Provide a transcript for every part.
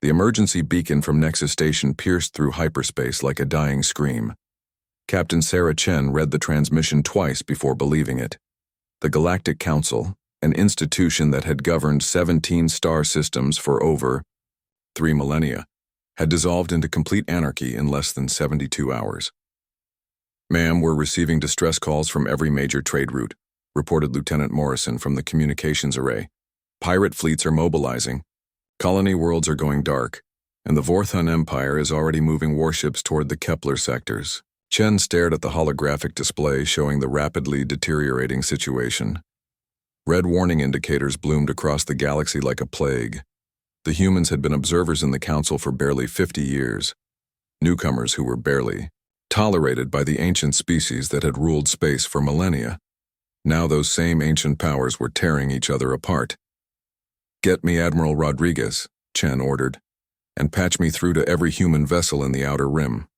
The emergency beacon from Nexus Station pierced through hyperspace like a dying scream. Captain Sarah Chen read the transmission twice before believing it. The Galactic Council, an institution that had governed 17 star systems for over 3 millennia, had dissolved into complete anarchy in less than 72 hours. "Ma'am, we're receiving distress calls from every major trade route," reported Lieutenant Morrison from the communications array. "Pirate fleets are mobilizing. Colony worlds are going dark, and the Vorthun Empire is already moving warships toward the Kepler sectors." Chen stared at the holographic display showing the rapidly deteriorating situation. Red warning indicators bloomed across the galaxy like a plague. The humans had been observers in the Council for barely 50 years, newcomers who were barely tolerated by the ancient species that had ruled space for millennia. Now those same ancient powers were tearing each other apart. "Get me Admiral Rodriguez," Chen ordered, "and patch me through to every human vessel in the Outer Rim."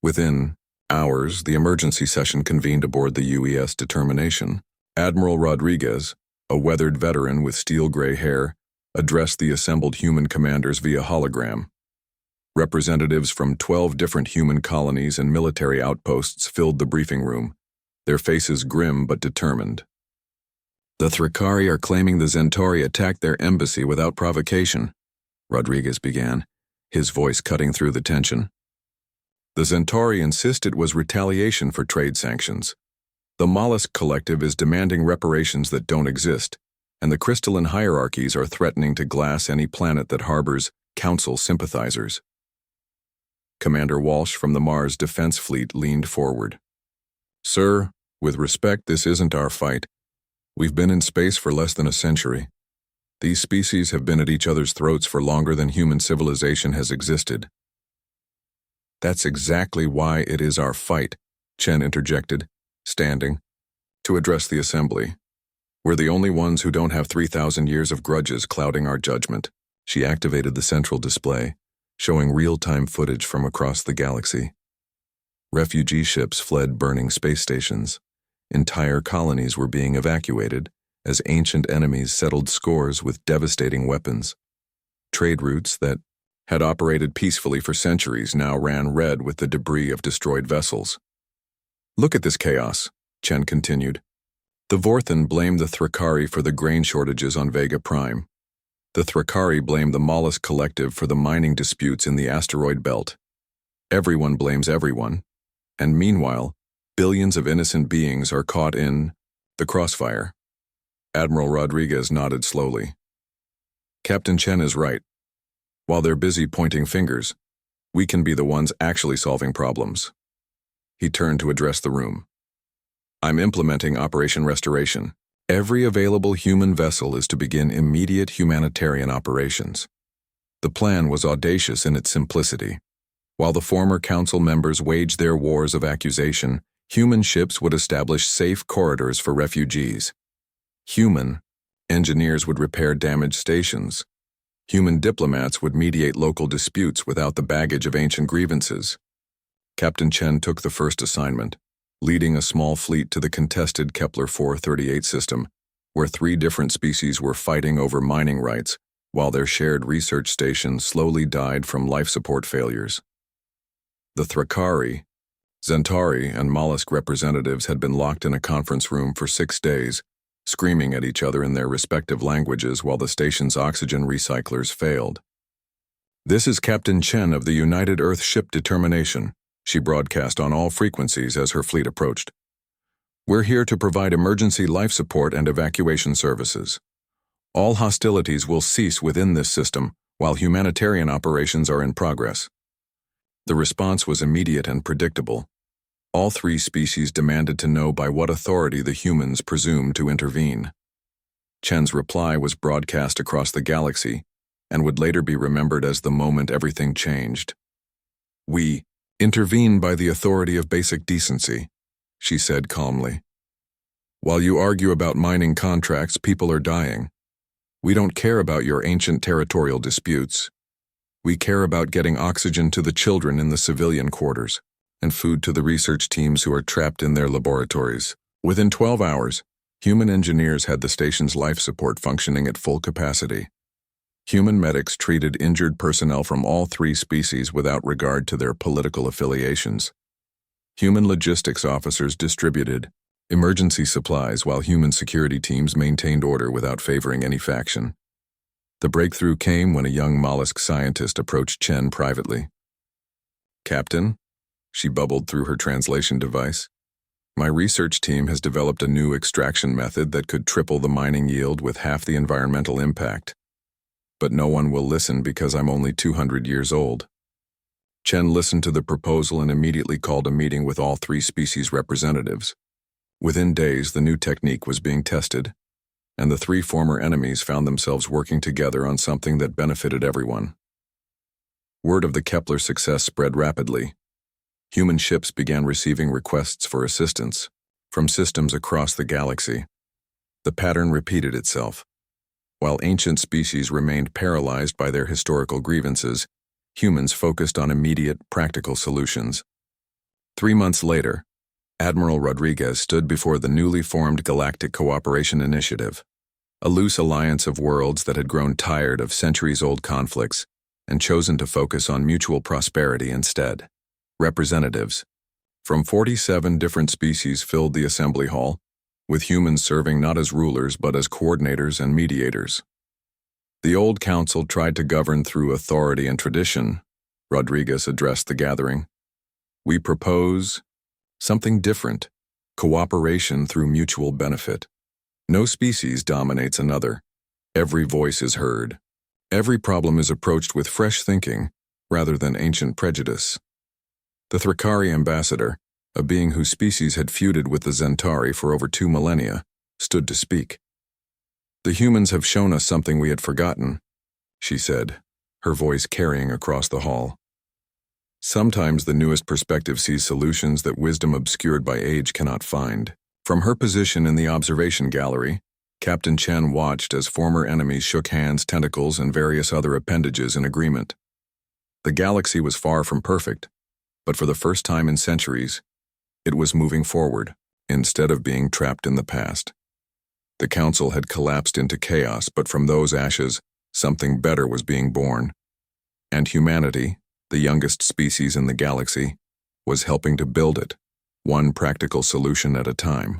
Within hours, the emergency session convened aboard the UES Determination. Admiral Rodriguez, a weathered veteran with steel-gray hair, addressed the assembled human commanders via hologram. Representatives from 12 different human colonies and military outposts filled the briefing room, their faces grim but determined. "The Thrakari are claiming the Centauri attacked their embassy without provocation," Rodriguez began, his voice cutting through the tension. "The Centauri insist it was retaliation for trade sanctions. The Mollusk Collective is demanding reparations that don't exist, and the crystalline hierarchies are threatening to glass any planet that harbors Council sympathizers." Commander Walsh from the Mars Defense Fleet leaned forward. "Sir, with respect, this isn't our fight. We've been in space for less than a century. These species have been at each other's throats for longer than human civilization has existed." "That's exactly why it is our fight," Chen interjected, standing, to address the assembly. "We're the only ones who don't have 3,000 years of grudges clouding our judgment." She activated the central display, showing real-time footage from across the galaxy. Refugee ships fled burning space stations. Entire colonies were being evacuated as ancient enemies settled scores with devastating weapons. Trade routes that had operated peacefully for centuries now ran red with the debris of destroyed vessels. "Look at this chaos," Chen continued. "The Vorthun blamed the Thrakari for the grain shortages on Vega Prime. The Thrakari blamed the Mollusk Collective for the mining disputes in the asteroid belt. Everyone blames everyone, and meanwhile, billions of innocent beings are caught in the crossfire." Admiral Rodriguez nodded slowly. "Captain Chen is right. While they're busy pointing fingers, we can be the ones actually solving problems." He turned to address the room. "I'm implementing Operation Restoration. Every available human vessel is to begin immediate humanitarian operations." The plan was audacious in its simplicity. While the former council members waged their wars of accusation, human ships would establish safe corridors for refugees. Human engineers would repair damaged stations. Human diplomats would mediate local disputes without the baggage of ancient grievances. Captain Chen took the first assignment, leading a small fleet to the contested Kepler 438 system, where 3 different species were fighting over mining rights, while their shared research station slowly died from life support failures. The Thrakari, Centauri, and Mollusk representatives had been locked in a conference room for 6 days, screaming at each other in their respective languages while the station's oxygen recyclers failed. "This is Captain Chen of the United Earth Ship Determination," she broadcast on all frequencies as her fleet approached. "We're here to provide emergency life support and evacuation services. All hostilities will cease within this system while humanitarian operations are in progress." The response was immediate and predictable. All 3 species demanded to know by what authority the humans presumed to intervene. Chen's reply was broadcast across the galaxy and would later be remembered as the moment everything changed. "We intervene by the authority of basic decency," she said calmly. "While you argue about mining contracts, people are dying. We don't care about your ancient territorial disputes. We care about getting oxygen to the children in the civilian quarters and food to the research teams who are trapped in their laboratories." Within 12 hours, human engineers had the station's life support functioning at full capacity. Human medics treated injured personnel from all three species without regard to their political affiliations. Human logistics officers distributed emergency supplies while human security teams maintained order without favoring any faction. The breakthrough came when a young mollusk scientist approached Chen privately. "Captain," she bubbled through her translation device, "my research team has developed a new extraction method that could triple the mining yield with half the environmental impact. But no one will listen because I'm only 200 years old." Chen listened to the proposal and immediately called a meeting with all three species representatives. Within days, the new technique was being tested, and the three former enemies found themselves working together on something that benefited everyone. Word of the Kepler success spread rapidly. Human ships began receiving requests for assistance from systems across the galaxy. The pattern repeated itself. While ancient species remained paralyzed by their historical grievances, humans focused on immediate, practical solutions. 3 months later, Admiral Rodriguez stood before the newly formed Galactic Cooperation Initiative, a loose alliance of worlds that had grown tired of centuries-old conflicts and chosen to focus on mutual prosperity instead. Representatives from 47 different species filled the assembly hall, with humans serving not as rulers but as coordinators and mediators. The old council tried to govern through authority and tradition. Rodriguez addressed the gathering. "We propose something different, cooperation through mutual benefit. No species dominates another. Every voice is heard. Every problem is approached with fresh thinking rather than ancient prejudice." The Thrakari ambassador, a being whose species had feuded with the Zentari for over 2 millennia, stood to speak. "The humans have shown us something we had forgotten," she said, her voice carrying across the hall. "Sometimes the newest perspective sees solutions that wisdom obscured by age cannot find." From her position in the observation gallery, Captain Chen watched as former enemies shook hands, tentacles, and various other appendages in agreement. The galaxy was far from perfect, but for the first time in centuries, it was moving forward, instead of being trapped in the past. The council had collapsed into chaos, but from those ashes, something better was being born. And humanity, the youngest species in the galaxy, was helping to build it, one practical solution at a time.